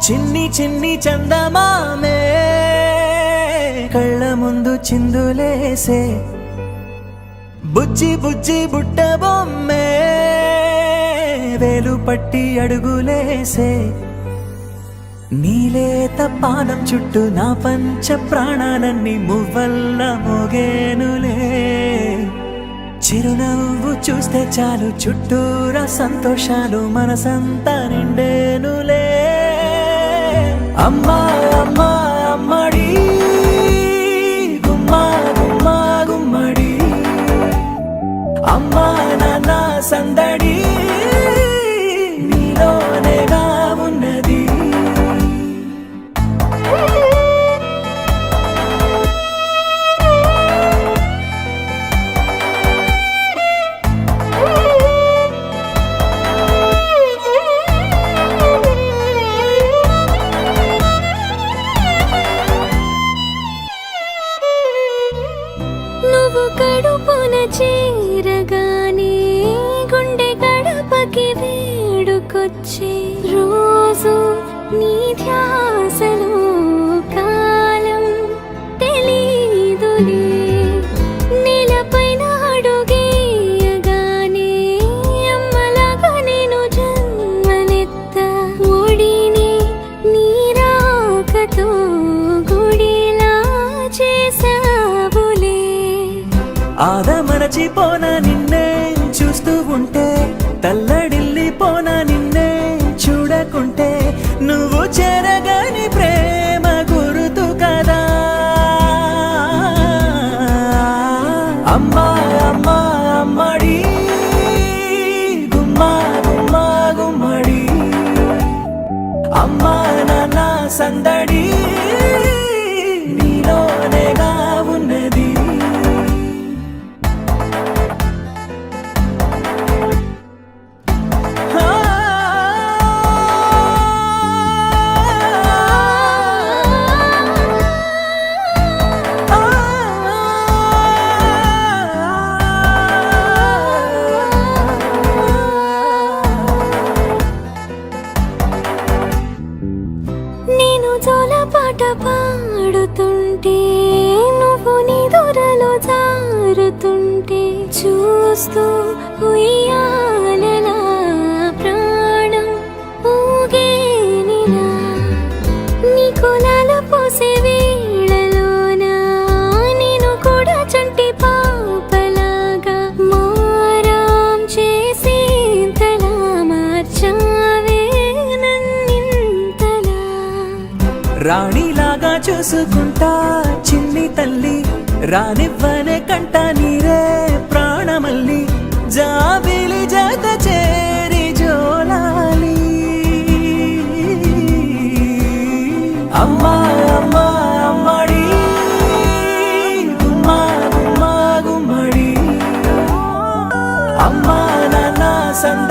చిన్ని చిన్ని చందమామే కళ్ళ ముందు చిందులేసే బుజ్జి బుజ్జి బుట్ట బొమ్మే వేలు పట్టి అడుగులేసే నీలేత పానం చుట్టూ నా పంచ ప్రాణాలన్నీ మువ్వల్ల మోగేనులే చిరునవ్వు చూస్తే చాలు చుట్టూరా సంతోషాలు మనసంతా నిండేనులే అమ్మా అమ్మా అమ్మడి గుమ్మా గుమ్మా గుమ్మడి అమ్మా నాన్న సందడి నీలోనేగా ఉన్నది నువ్వు కడుపున చేరగానే గుండె గడపకి వేడుకొచ్చే రోజు నీ ధ్యాసలో కాలం తెలీదులే నేలపైన అడుగేయగానే అమ్మలాగా నేను జన్మనెత్త ఒడిని నీ రాకతో గుడిలా చేసావులే ఆదమరచిపోనా నిన్నే చూస్తూ ఉంటే తల్లడిల్లిపోనా నిన్నే చూడకుంటే నువ్వు చెరగని ప్రేమ గురుతు కదా అమ్మా అమ్మా అమ్మడి గుమ్మా గుమ్మా గుమ్మడి అమ్మా నాన్న సందడి నీలోనేగా ఉన్నది నేను జోలపాట పాడుతుంటే నువ్వు నీ దూరలో జారుతుంటే చూస్తూ ఉయ్యాలలా ప్రాణం ఊగేనిలా నీ కులాల పోసే వేళలోనా నేను కూడా చంటి పాపలాగా మారాం చేసేంతలా మార్చావే నన్నింతలా రాణిలాగా చూసుకుంటా చిన్ని తల్లి రానివ్వనే కంట నీరే ప్రాణమల్లి జాబిలి జత చేరి జోలాలి అమ్మా అమ్మా అమ్మడి గుమ్మా గుమ్మా గుమ్మడి అమ్మా నాన్న సంద